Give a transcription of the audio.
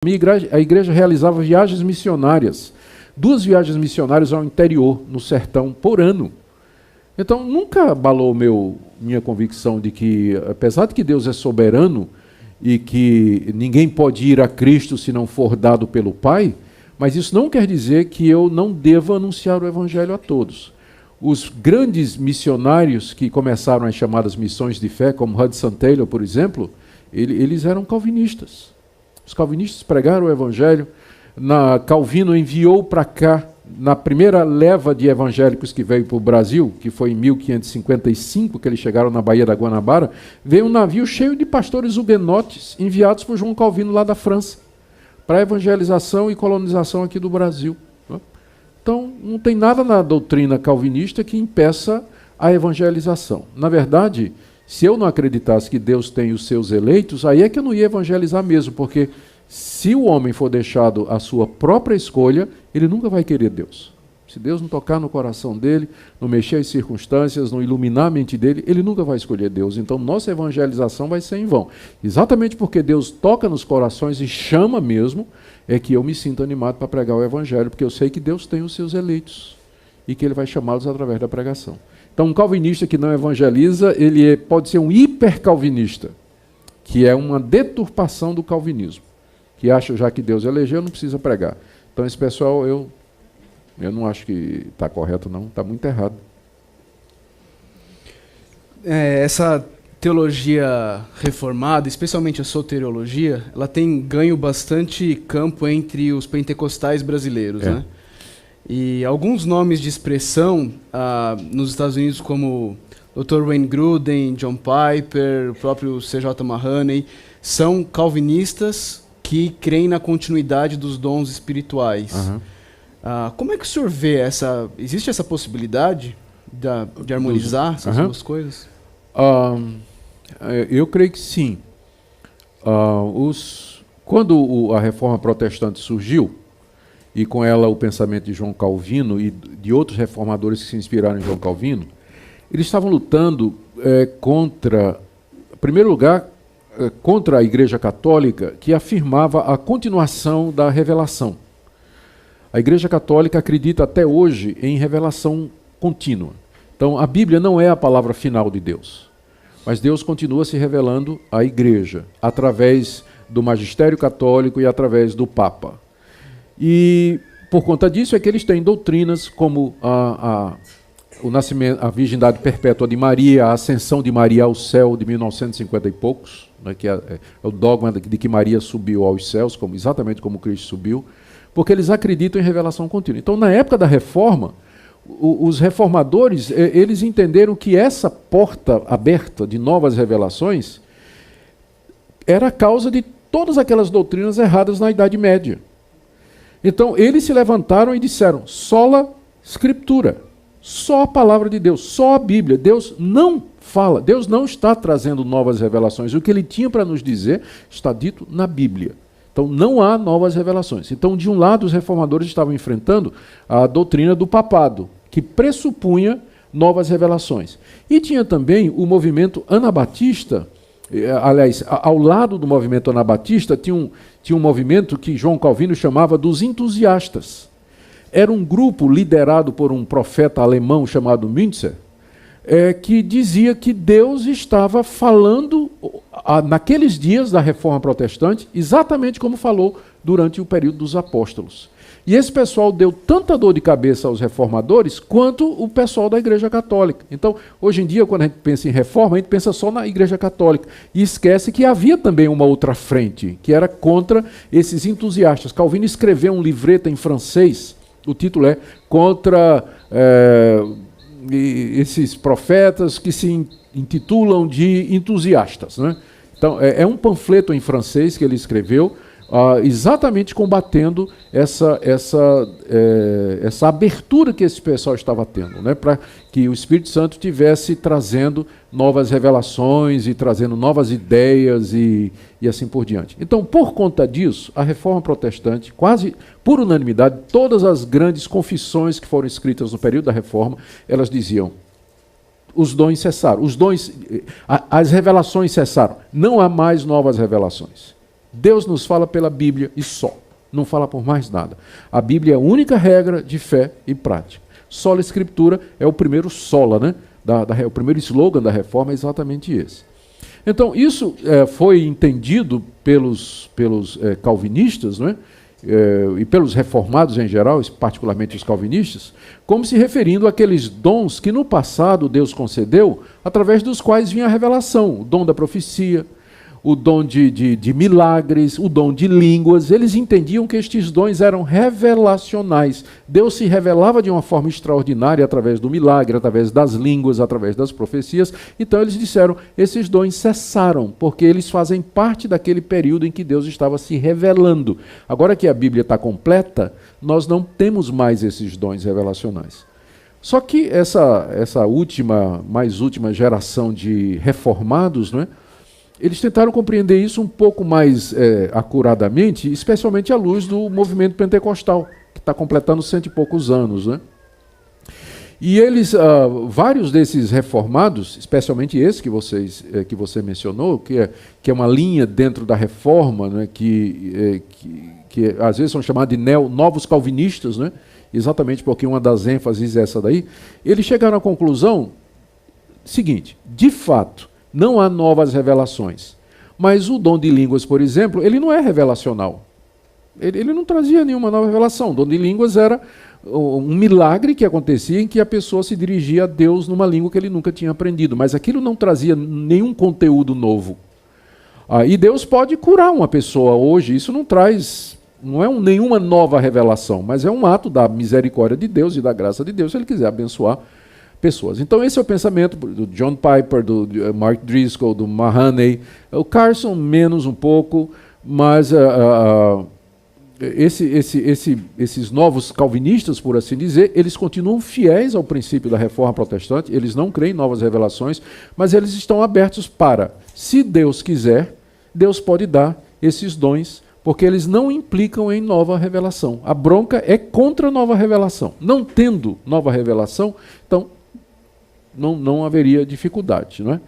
A igreja realizava viagens missionárias, 2 viagens missionárias ao interior, no sertão, por ano. Então, nunca abalou minha convicção de que, apesar de que Deus é soberano e que ninguém pode ir a Cristo se não for dado pelo Pai, mas isso não quer dizer que eu não devo anunciar o Evangelho a todos. Os grandes missionários que começaram as chamadas missões de fé, como Hudson Taylor, por exemplo, eles eram calvinistas. Os calvinistas pregaram o Evangelho. Calvino enviou para cá, na primeira leva de evangélicos que veio para o Brasil, que foi em 1555, que eles chegaram na Baía da Guanabara, veio um navio cheio de pastores huguenotes enviados por João Calvino lá da França, para a evangelização e colonização aqui do Brasil. Então, não tem nada na doutrina calvinista que impeça a evangelização. Na verdade, se eu não acreditasse que Deus tem os seus eleitos, aí é que eu não ia evangelizar mesmo, porque se o homem for deixado à sua própria escolha, ele nunca vai querer Deus. Se Deus não tocar no coração dele, não mexer as circunstâncias, não iluminar a mente dele, ele nunca vai escolher Deus. Então, nossa evangelização vai ser em vão. Exatamente porque Deus toca nos corações e chama mesmo, é que eu me sinto animado para pregar o Evangelho, porque eu sei que Deus tem os seus eleitos e que ele vai chamá-los através da pregação. Então, um calvinista que não evangeliza, pode ser um hipercalvinista, que é uma deturpação do calvinismo, que acha já que Deus elegeu, não precisa pregar. Então, esse pessoal, eu não acho que está correto, não. Está muito errado. Essa teologia reformada, especialmente a soteriologia, ela tem ganho bastante campo entre os pentecostais brasileiros, né? E alguns nomes de expressão nos Estados Unidos, como Dr. Wayne Grudem, John Piper, o próprio C.J. Mahaney, são calvinistas que creem na continuidade dos dons espirituais. Uhum. Como é que o senhor vê existe essa possibilidade de harmonizar essas duas coisas? Eu creio que sim. Quando a Reforma Protestante surgiu, e com ela o pensamento de João Calvino e de outros reformadores que se inspiraram em João Calvino, eles estavam lutando contra, em primeiro lugar, contra a Igreja Católica, que afirmava a continuação da revelação. A Igreja Católica acredita até hoje em revelação contínua. Então, a Bíblia não é a palavra final de Deus, mas Deus continua se revelando à Igreja, através do magistério católico e através do Papa. E, por conta disso, é que eles têm doutrinas como o nascimento, a virgindade perpétua de Maria, a ascensão de Maria ao céu de 1950 e poucos, né, que é o dogma de que Maria subiu aos céus, exatamente como Cristo subiu, porque eles acreditam em revelação contínua. Então, na época da Reforma, os reformadores, eles entenderam que essa porta aberta de novas revelações era a causa de todas aquelas doutrinas erradas na Idade Média. Então, eles se levantaram e disseram, sola Scriptura, só a palavra de Deus, só a Bíblia. Deus não fala, Deus não está trazendo novas revelações. O que ele tinha para nos dizer está dito na Bíblia. Então, não há novas revelações. Então, de um lado, os reformadores estavam enfrentando a doutrina do papado, que pressupunha novas revelações. E tinha também o movimento anabatista. Aliás, ao lado do movimento anabatista, tinha um movimento que João Calvino chamava dos entusiastas. Era um grupo liderado por um profeta alemão chamado Müntzer, que dizia que Deus estava falando naqueles dias da Reforma Protestante, exatamente como falou durante o período dos apóstolos. E esse pessoal deu tanta dor de cabeça aos reformadores quanto o pessoal da Igreja Católica. Então, hoje em dia, quando a gente pensa em reforma, a gente pensa só na Igreja Católica e esquece que havia também uma outra frente, que era contra esses entusiastas. Calvino escreveu um livreto em francês, o título é Contra esses profetas que se intitulam de entusiastas, né? Então, é um panfleto em francês que ele escreveu, exatamente combatendo essa abertura que esse pessoal estava tendo, né, para que o Espírito Santo estivesse trazendo novas revelações e trazendo novas ideias e assim por diante. Então, por conta disso, a Reforma Protestante, quase por unanimidade, todas as grandes confissões que foram escritas no período da Reforma, elas diziam: os dons cessaram, as revelações cessaram, não há mais novas revelações. Deus nos fala pela Bíblia e só. Não fala por mais nada. A Bíblia é a única regra de fé e prática. Sola Escritura é o primeiro sola, né? O primeiro slogan da reforma é exatamente esse. Então, isso foi entendido pelos calvinistas, não é? E pelos reformados em geral, particularmente os calvinistas, como se referindo àqueles dons que no passado Deus concedeu, através dos quais vinha a revelação, o dom da profecia, o dom de milagres, o dom de línguas. Eles entendiam que estes dons eram revelacionais. Deus se revelava de uma forma extraordinária através do milagre, através das línguas, através das profecias. Então eles disseram, esses dons cessaram, porque eles fazem parte daquele período em que Deus estava se revelando. Agora que a Bíblia está completa, nós não temos mais esses dons revelacionais. Só que essa mais última geração de reformados, não é? Eles tentaram compreender isso um pouco mais acuradamente, especialmente à luz do movimento pentecostal, que está completando 100 e poucos anos, né? E eles, vários desses reformados, especialmente esse que você mencionou, que é uma linha dentro da reforma, né, que às vezes são chamados de novos calvinistas, né, exatamente porque uma das ênfases é essa daí, eles chegaram à conclusão seguinte: de fato, não há novas revelações. Mas o dom de línguas, por exemplo, ele não é revelacional. Ele não trazia nenhuma nova revelação. O dom de línguas era um milagre que acontecia em que a pessoa se dirigia a Deus numa língua que ele nunca tinha aprendido. Mas aquilo não trazia nenhum conteúdo novo. E Deus pode curar uma pessoa hoje. Isso não é nenhuma nova revelação, mas é um ato da misericórdia de Deus e da graça de Deus, se ele quiser abençoar pessoas. Então esse é o pensamento do John Piper, do Mark Driscoll, do Mahaney, o Carson menos um pouco, mas esses novos calvinistas, por assim dizer, eles continuam fiéis ao princípio da reforma protestante, eles não creem em novas revelações, mas eles estão abertos para, se Deus quiser, Deus pode dar esses dons, porque eles não implicam em nova revelação. A bronca é contra nova revelação. Não tendo nova revelação, então não haveria dificuldade, não é?